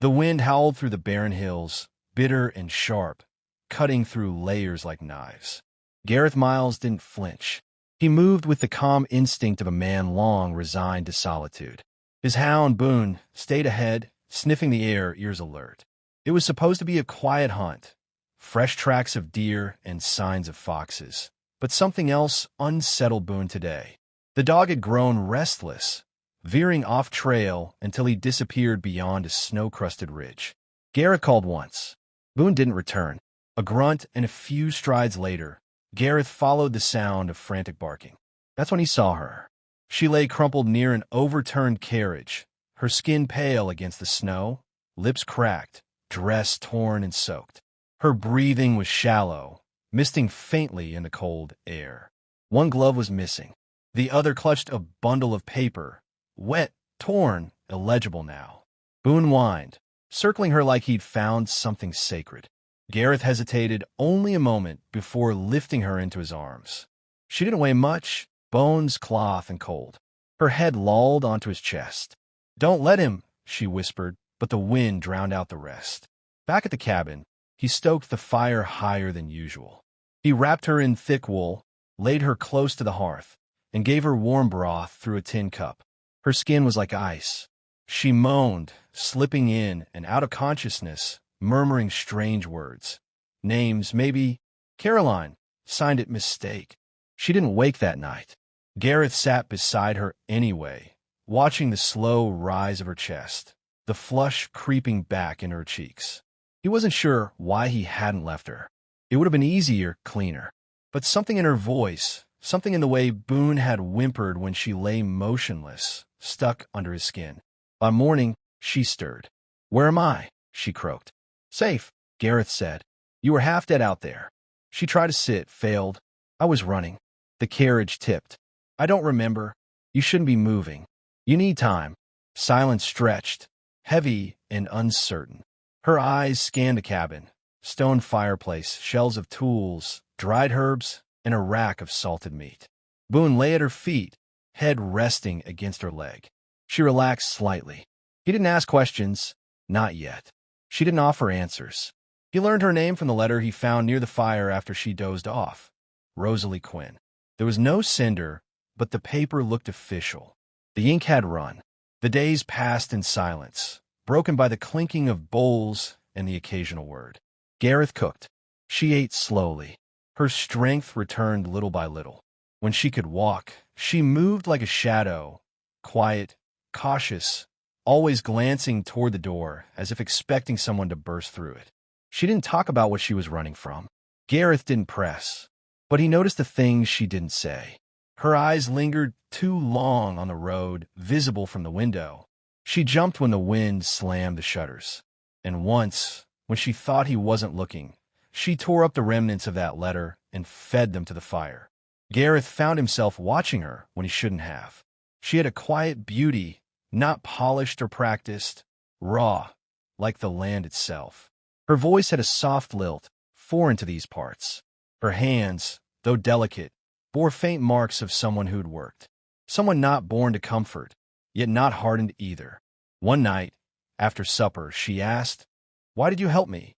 The wind howled through the barren hills, bitter and sharp, cutting through layers like knives. Gareth Miles didn't flinch. He moved with the calm instinct of a man long resigned to solitude. His hound, Boone, stayed ahead, sniffing the air, ears alert. It was supposed to be a quiet hunt, fresh tracks of deer and signs of foxes. But something else unsettled Boone today. The dog had grown restless, veering off trail until he disappeared beyond a snow-crusted ridge. Gareth called once. Boone didn't return. A grunt, and a few strides later, Gareth followed the sound of frantic barking. That's when he saw her. She lay crumpled near an overturned carriage, her skin pale against the snow, lips cracked, dress torn and soaked. Her breathing was shallow, misting faintly in the cold air. One glove was missing. The other clutched a bundle of paper, wet, torn, illegible now. Boone whined, circling her like he'd found something sacred. Gareth hesitated only a moment before lifting her into his arms. She didn't weigh much, bones, cloth, and cold. Her head lolled onto his chest. "Don't let him," she whispered, but the wind drowned out the rest. Back at the cabin, he stoked the fire higher than usual. He wrapped her in thick wool, laid her close to the hearth, and gave her warm broth through a tin cup. Her skin was like ice. She moaned, slipping in and out of consciousness, murmuring strange words. Names, maybe. Caroline, signed it mistake. She didn't wake that night. Gareth sat beside her anyway, watching the slow rise of her chest, the flush creeping back in her cheeks. He wasn't sure why he hadn't left her. It would have been easier, cleaner. But something in her voice, something in the way Boone had whimpered when she lay motionless, stuck under his skin. By morning, she stirred. "Where am I?" she croaked. "Safe," Gareth said. "You were half dead out there." She tried to sit, failed. "I was running. The carriage tipped. I don't remember. You shouldn't be moving. You need time." Silence stretched, heavy and uncertain. Her eyes scanned the cabin. Stone fireplace, shelves of tools, dried herbs, and a rack of salted meat. Boone lay at her feet, head resting against her leg. She relaxed slightly. He didn't ask questions. Not yet. She didn't offer answers. He learned her name from the letter he found near the fire after she dozed off. Rosalie Quinn. There was no cinder, but the paper looked official. The ink had run. The days passed in silence, broken by the clinking of bowls and the occasional word. Gareth cooked. She ate slowly. Her strength returned little by little. When she could walk, she moved like a shadow, quiet, cautious, always glancing toward the door as if expecting someone to burst through it. She didn't talk about what she was running from. Gareth didn't press, but he noticed the things she didn't say. Her eyes lingered too long on the road, visible from the window. She jumped when the wind slammed the shutters. And once, when she thought he wasn't looking, she tore up the remnants of that letter and fed them to the fire. Gareth found himself watching her when he shouldn't have. She had a quiet beauty, not polished or practiced, raw, like the land itself. Her voice had a soft lilt, foreign to these parts. Her hands, though delicate, bore faint marks of someone who'd worked. Someone not born to comfort, yet not hardened either. One night, after supper, she asked, "Why did you help me?"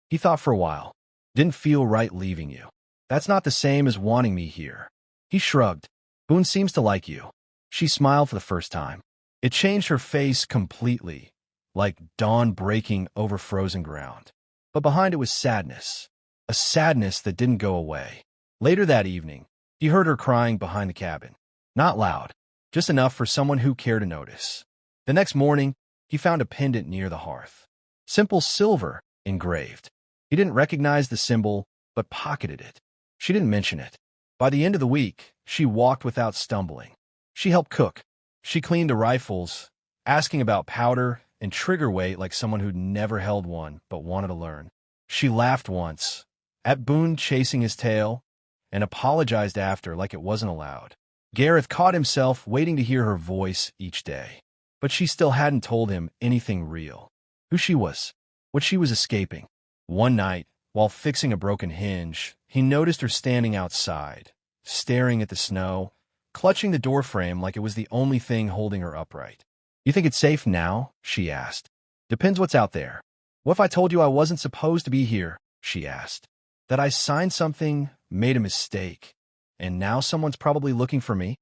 He thought for a while. "Didn't feel right leaving you." "That's not the same as wanting me here." He shrugged. "Boone seems to like you." She smiled for the first time. It changed her face completely, like dawn breaking over frozen ground. But behind it was sadness, a sadness that didn't go away. Later that evening, he heard her crying behind the cabin. Not loud, just enough for someone who cared to notice. The next morning, he found a pendant near the hearth. Simple silver, engraved. He didn't recognize the symbol, but pocketed it. She didn't mention it. By the end of the week, she walked without stumbling. She helped cook. She cleaned the rifles, asking about powder and trigger weight like someone who'd never held one but wanted to learn. She laughed once, at Boone chasing his tail, and apologized after like it wasn't allowed. Gareth caught himself waiting to hear her voice each day. But she still hadn't told him anything real. Who she was, what she was escaping. One night, while fixing a broken hinge, he noticed her standing outside, staring at the snow, clutching the doorframe like it was the only thing holding her upright. "You think it's safe now?" she asked. Depends what's out there. What if I told you I wasn't supposed to be here? She asked. That I signed something, made a mistake, and now someone's probably looking for me?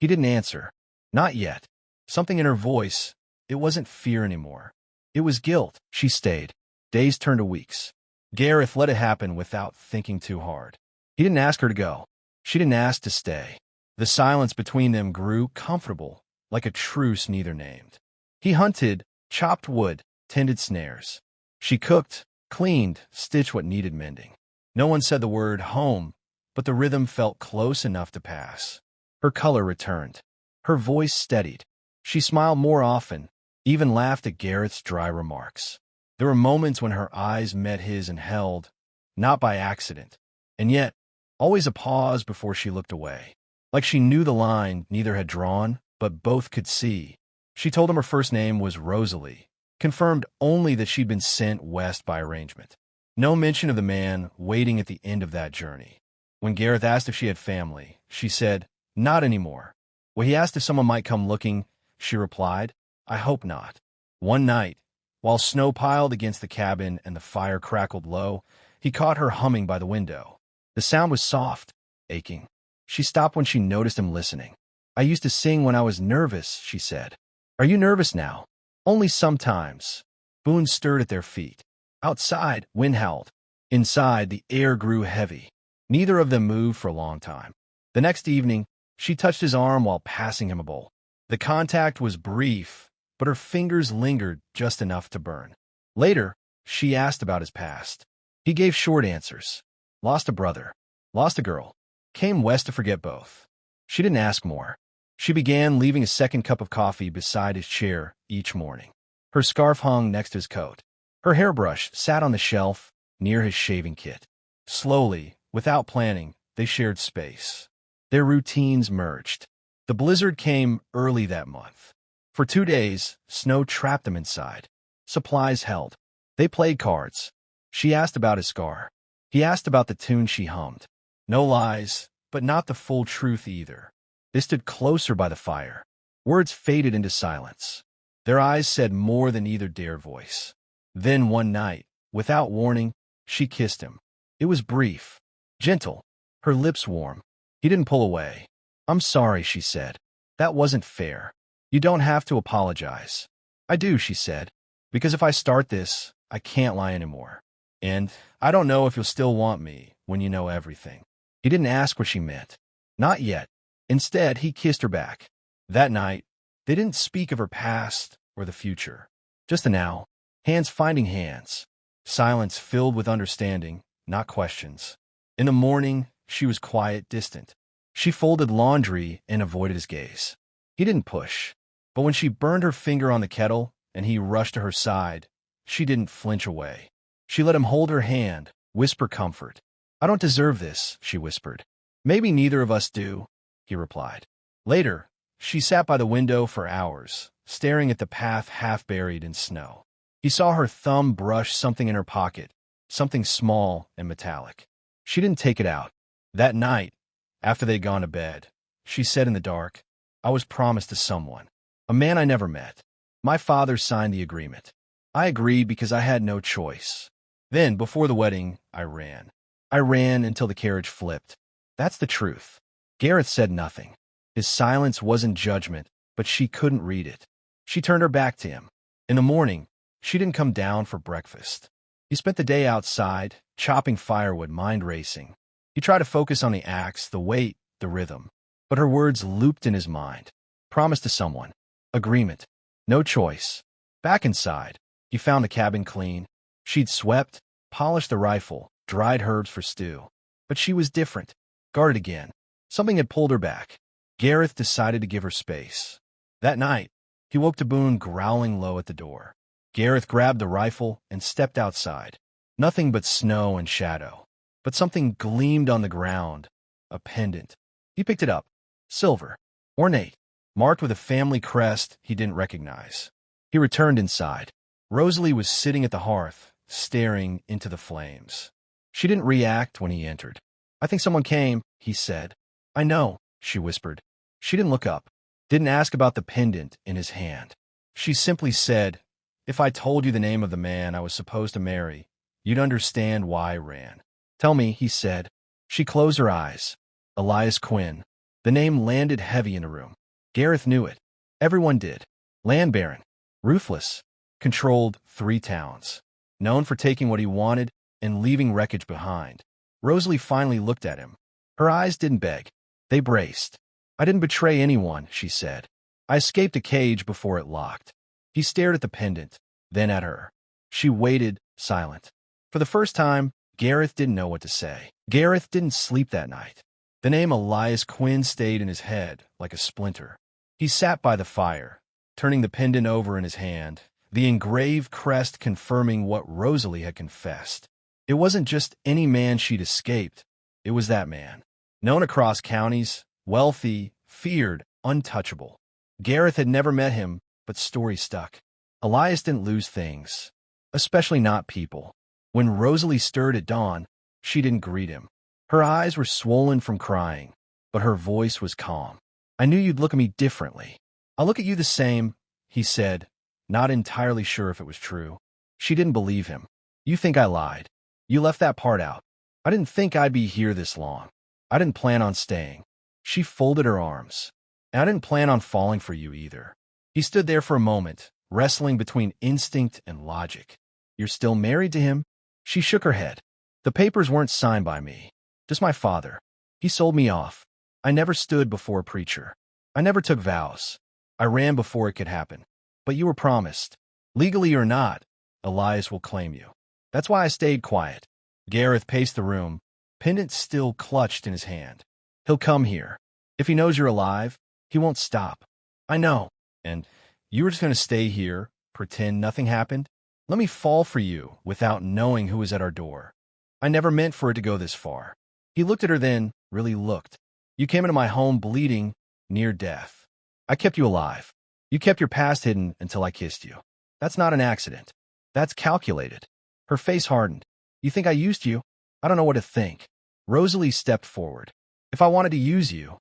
He didn't answer. Not yet. Something in her voice, it wasn't fear anymore. It was guilt. She stayed. Days turned to weeks. Gareth let it happen without thinking too hard. He didn't ask her to go. She didn't ask to stay. The silence between them grew comfortable, like a truce neither named. He hunted, chopped wood, tended snares. She cooked, cleaned, stitched what needed mending. No one said the word home, but the rhythm felt close enough to pass. Her color returned. Her voice steadied. She smiled more often, even laughed at Gareth's dry remarks. There were moments when her eyes met his and held, not by accident, and yet, always a pause before she looked away. Like she knew the line neither had drawn, but both could see. She told him her first name was Rosalie, confirmed only that she'd been sent west by arrangement. No mention of the man waiting at the end of that journey. When Gareth asked if she had family, she said, "Not anymore." When he asked if someone might come looking, she replied, "I hope not." One night, while snow piled against the cabin and the fire crackled low, he caught her humming by the window. The sound was soft, aching. She stopped when she noticed him listening. "I used to sing when I was nervous," she said. "Are you nervous now?" "Only sometimes." Boone stirred at their feet. Outside, wind howled. Inside, the air grew heavy. Neither of them moved for a long time. The next evening, she touched his arm while passing him a bowl. The contact was brief, but her fingers lingered just enough to burn. Later, she asked about his past. He gave short answers. Lost a brother. Lost a girl. Came west to forget both. She didn't ask more. She began leaving a second cup of coffee beside his chair each morning. Her scarf hung next to his coat. Her hairbrush sat on the shelf near his shaving kit. Slowly, without planning, they shared space. Their routines merged. The blizzard came early that month. For 2 days, snow trapped them inside. Supplies held. They played cards. She asked about his scar. He asked about the tune she hummed. No lies, but not the full truth either. They stood closer by the fire. Words faded into silence. Their eyes said more than either dared voice. Then one night, without warning, she kissed him. It was brief, gentle, her lips warm. He didn't pull away. "I'm sorry," she said. "That wasn't fair. You don't have to apologize." "I do," she said, "because if I start this, I can't lie anymore. And I don't know if you'll still want me when you know everything." He didn't ask what she meant. Not yet. Instead, he kissed her back. That night, they didn't speak of her past or the future. Just the now, hands finding hands. Silence filled with understanding, not questions. In the morning, she was quiet, distant. She folded laundry and avoided his gaze. He didn't push. But when she burned her finger on the kettle and he rushed to her side, she didn't flinch away. She let him hold her hand, whisper comfort. "I don't deserve this," she whispered. "Maybe neither of us do," he replied. Later, she sat by the window for hours, staring at the path half buried in snow. He saw her thumb brush something in her pocket, something small and metallic. She didn't take it out. That night, after they'd gone to bed, she said in the dark, "I was promised to someone, a man I never met. My father signed the agreement. I agreed because I had no choice. Then, before the wedding, I ran. I ran until the carriage flipped. That's the truth." Gareth said nothing. His silence wasn't judgment, but she couldn't read it. She turned her back to him. In the morning, she didn't come down for breakfast. He spent the day outside, chopping firewood, mind racing. He tried to focus on the axe, the weight, the rhythm. But her words looped in his mind. Promise to someone. Agreement. No choice. Back inside, he found the cabin clean. She'd swept, polished the rifle, dried herbs for stew. But she was different. Guarded again. Something had pulled her back. Gareth decided to give her space. That night, he woke to Boone growling low at the door. Gareth grabbed the rifle and stepped outside. Nothing but snow and shadow. But something gleamed on the ground. A pendant. He picked it up. Silver. Ornate. Marked with a family crest he didn't recognize. He returned inside. Rosalie was sitting at the hearth, staring into the flames. She didn't react when he entered. "I think someone came," he said. "I know," she whispered. She didn't look up. Didn't ask about the pendant in his hand. She simply said, If I told you the name of the man I was supposed to marry, you'd understand why I ran. Tell me, he said. She closed her eyes. Elias Quinn. The name landed heavy in the room. Gareth knew it. Everyone did. Land baron. Ruthless. Controlled 3 towns. Known for taking what he wanted and leaving wreckage behind. Rosalie finally looked at him. Her eyes didn't beg. They braced. I didn't betray anyone, she said. I escaped a cage before it locked. He stared at the pendant, then at her. She waited, silent. For the first time, Gareth didn't know what to say. Gareth didn't sleep that night. The name Elias Quinn stayed in his head like a splinter. He sat by the fire, turning the pendant over in his hand, the engraved crest confirming what Rosalie had confessed. It wasn't just any man she'd escaped. It was that man. Known across counties, wealthy, feared, untouchable. Gareth had never met him, but stories stuck. Elias didn't lose things, especially not people. When Rosalie stirred at dawn, she didn't greet him. Her eyes were swollen from crying, but her voice was calm. I knew you'd look at me differently. I'll look at you the same, he said, not entirely sure if it was true. She didn't believe him. You think I lied. You left that part out. I didn't think I'd be here this long. I didn't plan on staying. She folded her arms. And I didn't plan on falling for you either. He stood there for a moment, wrestling between instinct and logic. You're still married to him? She shook her head. The papers weren't signed by me. Just my father. He sold me off. I never stood before a preacher. I never took vows. I ran before it could happen. But you were promised. Legally or not, Elias will claim you. That's why I stayed quiet. Gareth paced the room, pendant still clutched in his hand. He'll come here. If he knows you're alive, he won't stop. I know. And you were just going to stay here, pretend nothing happened? Let me fall for you without knowing who was at our door. I never meant for it to go this far. He looked at her then, really looked. You came into my home bleeding, near death. I kept you alive. You kept your past hidden until I kissed you. That's not an accident. That's calculated. Her face hardened. You think I used you? I don't know what to think. Rosalie stepped forward. If I wanted to use you,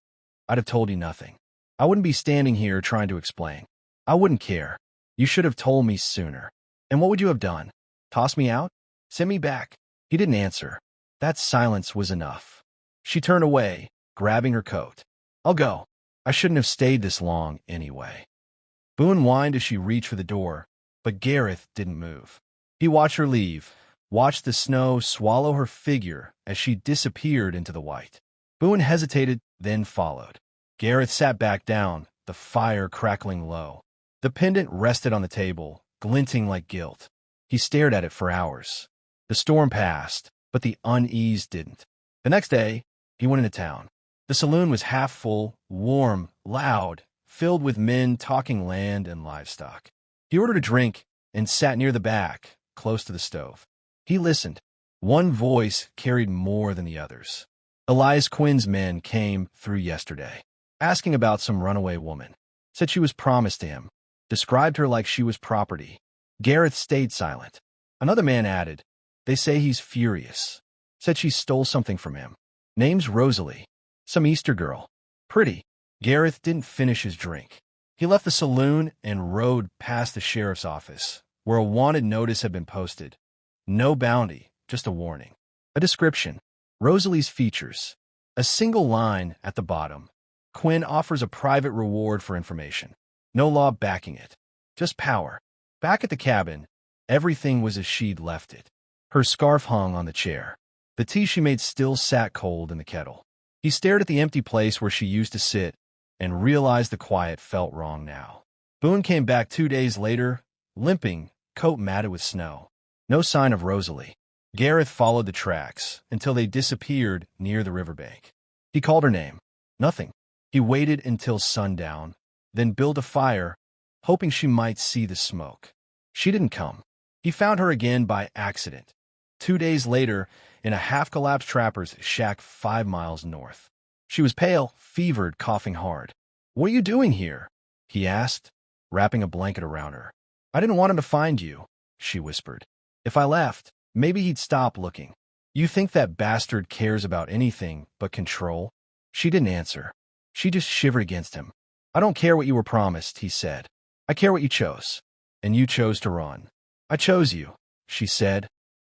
I'd have told you nothing. I wouldn't be standing here trying to explain. I wouldn't care. You should have told me sooner. And what would you have done? Toss me out? Send me back? He didn't answer. That silence was enough. She turned away, grabbing her coat. I'll go. I shouldn't have stayed this long anyway. Boone whined as she reached for the door, but Gareth didn't move. He watched her leave, watched the snow swallow her figure as she disappeared into the white. Boone hesitated, then followed. Gareth sat back down, the fire crackling low. The pendant rested on the table, glinting like gilt. He stared at it for hours. The storm passed, but the unease didn't. The next day, he went into town. The saloon was half full, warm, loud, filled with men talking land and livestock. He ordered a drink and sat near the back, close to the stove. He listened. One voice carried more than the others. Elias Quinn's men came through yesterday, asking about some runaway woman. Said she was promised to him. Described her like she was property. Gareth stayed silent. Another man added, they say he's furious. Said she stole something from him. Name's Rosalie. Some Easter girl. Pretty. Gareth didn't finish his drink. He left the saloon and rode past the sheriff's office, where a wanted notice had been posted. No bounty, just a warning. A description. Rosalie's features. A single line at the bottom. Quinn offers a private reward for information. No law backing it. Just power. Back at the cabin, everything was as she'd left it. Her scarf hung on the chair. The tea she made still sat cold in the kettle. He stared at the empty place where she used to sit and realized the quiet felt wrong now. Boone came back 2 days later, limping, coat matted with snow. No sign of Rosalie. Gareth followed the tracks until they disappeared near the riverbank. He called her name. Nothing. He waited until sundown, then built a fire, hoping she might see the smoke. She didn't come. He found her again by accident. 2 days later, in a half-collapsed trapper's shack 5 miles north. She was pale, fevered, coughing hard. What are you doing here? He asked, wrapping a blanket around her. I didn't want him to find you, she whispered. If I left, maybe he'd stop looking. You think that bastard cares about anything but control? She didn't answer. She just shivered against him. I don't care what you were promised, he said. I care what you chose. and you chose to run. I chose you, she said,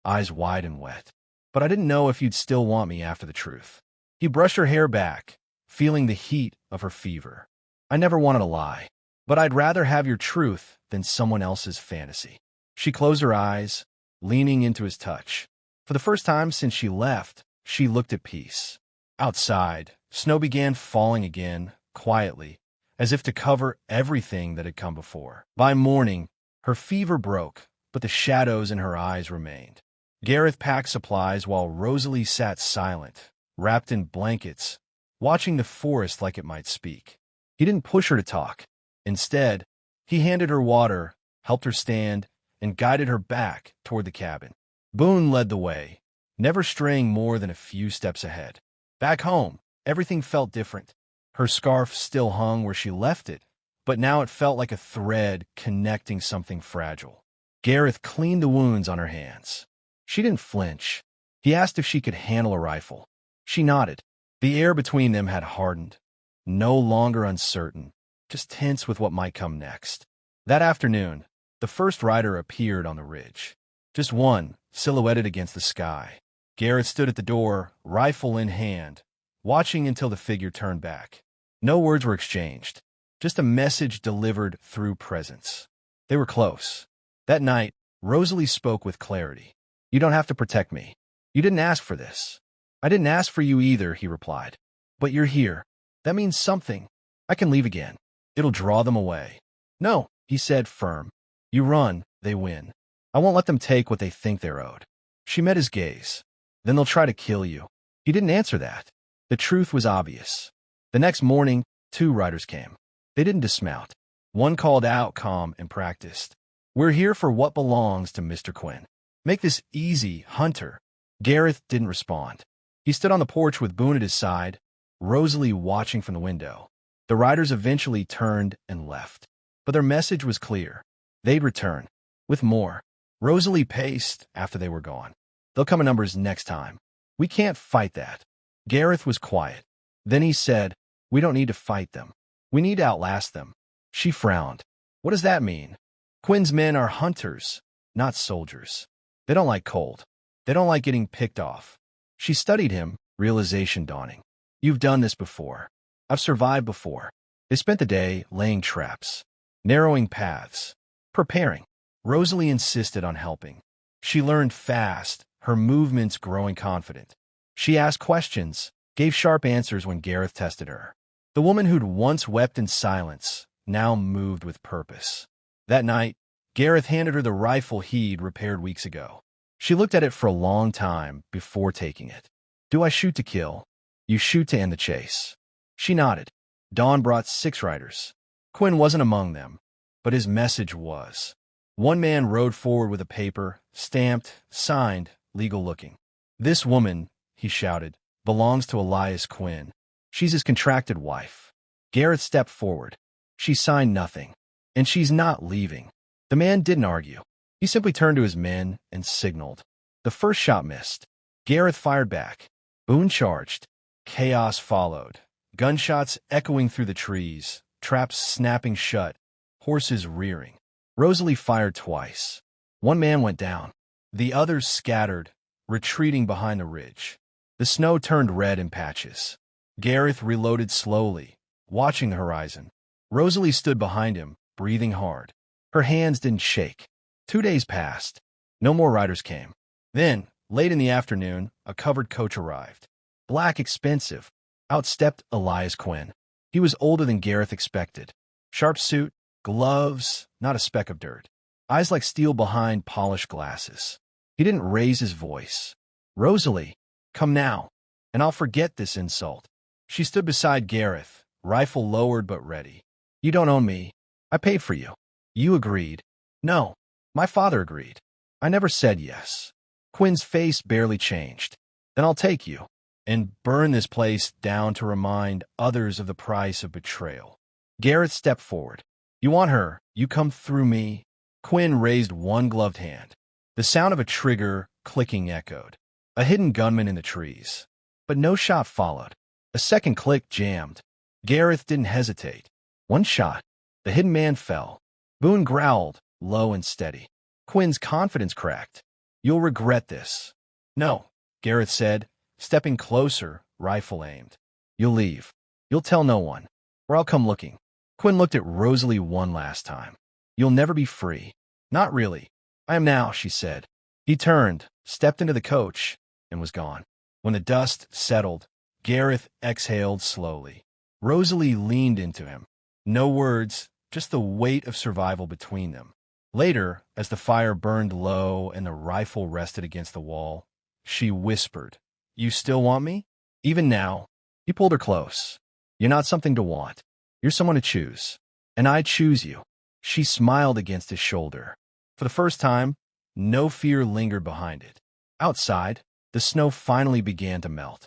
eyes wide and wet. But I didn't know if you'd still want me after the truth. He brushed her hair back, feeling the heat of her fever. I never wanted to lie, but I'd rather have your truth than someone else's fantasy. She closed her eyes, leaning into his touch. For the first time since she left, she looked at peace. Outside, snow began falling again, quietly, as if to cover everything that had come before. By morning, her fever broke, but the shadows in her eyes remained. Gareth packed supplies while Rosalie sat silent, wrapped in blankets, watching the forest like it might speak. He didn't push her to talk. Instead, he handed her water, helped her stand, and guided her back toward the cabin. Boone led the way, never straying more than a few steps ahead. Back home, everything felt different. Her scarf still hung where she left it, but now it felt like a thread connecting something fragile. Gareth cleaned the wounds on her hands. She didn't flinch. He asked if she could handle a rifle. She nodded. The air between them had hardened, no longer uncertain, just tense with what might come next. That afternoon, the first rider appeared on the ridge. Just one, silhouetted against the sky. Gareth stood at the door, rifle in hand, watching until the figure turned back. No words were exchanged, just a message delivered through presence. They were close. That night, Rosalie spoke with clarity. You don't have to protect me. You didn't ask for this. I didn't ask for you either, he replied. But you're here. That means something. I can leave again. It'll draw them away. No, he said, firm. You run, they win. I won't let them take what they think they're owed. She met his gaze. Then they'll try to kill you. He didn't answer that. The truth was obvious. The next morning, 2 riders came. They didn't dismount. One called out calm and practiced. We're here for what belongs to Mr. Quinn. Make this easy, Hunter. Gareth didn't respond. He stood on the porch with Boone at his side, Rosalie watching from the window. The riders eventually turned and left. But their message was clear. They'd return. With more. Rosalie paced after they were gone. They'll come in numbers next time. We can't fight that. Gareth was quiet. Then he said, we don't need to fight them. We need to outlast them. She frowned. What does that mean? Quinn's men are hunters, not soldiers. They don't like cold. They don't like getting picked off. She studied him, realization dawning. You've done this before. I've survived before. They spent the day laying traps, narrowing paths, preparing. Rosalie insisted on helping. She learned fast, her movements growing confident. She asked questions, gave sharp answers when Gareth tested her. The woman who'd once wept in silence now moved with purpose. That night, Gareth handed her the rifle he'd repaired weeks ago. She looked at it for a long time before taking it. Do I shoot to kill? You shoot to end the chase. She nodded. Dawn brought 6 riders. Quinn wasn't among them, but his message was. One man rode forward with a paper, stamped, signed, legal-looking. This woman, he shouted, belongs to Elias Quinn. She's his contracted wife. Gareth stepped forward. She signed nothing, and she's not leaving. The man didn't argue. He simply turned to his men and signaled. The first shot missed. Gareth fired back. Boone charged. Chaos followed. Gunshots echoing through the trees, traps snapping shut, horses rearing. Rosalie fired twice. One man went down. The others scattered, retreating behind the ridge. The snow turned red in patches. Gareth reloaded slowly, watching the horizon. Rosalie stood behind him, breathing hard. Her hands didn't shake. 2 days passed. No more riders came. Then, late in the afternoon, a covered coach arrived. Black, expensive. Outstepped Elias Quinn. He was older than Gareth expected. Sharp suit, gloves, not a speck of dirt. Eyes like steel behind polished glasses. He didn't raise his voice. Rosalie, come now, and I'll forget this insult. She stood beside Gareth, rifle lowered but ready. You don't own me. I paid for you. You agreed. No, my father agreed. I never said yes. Quinn's face barely changed. Then I'll take you and burn this place down to remind others of the price of betrayal. Gareth stepped forward. You want her, you come through me. Quinn raised one gloved hand. The sound of a trigger clicking echoed. A hidden gunman in the trees. But no shot followed. A second click jammed. Gareth didn't hesitate. One shot. The hidden man fell. Boone growled, low and steady. Quinn's confidence cracked. "You'll regret this." "No," Gareth said, stepping closer, rifle aimed. "You'll leave. You'll tell no one, or I'll come looking." Quinn looked at Rosalie one last time. "You'll never be free." "Not really. I am now," she said. He turned, stepped into the coach, and was gone. When the dust settled, Gareth exhaled slowly. Rosalie leaned into him. No words, just the weight of survival between them. Later, as the fire burned low and the rifle rested against the wall, she whispered, "You still want me?" "Even now." He pulled her close. "You're not something to want. You're someone to choose. And I choose you." She smiled against his shoulder. For the first time, no fear lingered behind it. Outside, the snow finally began to melt.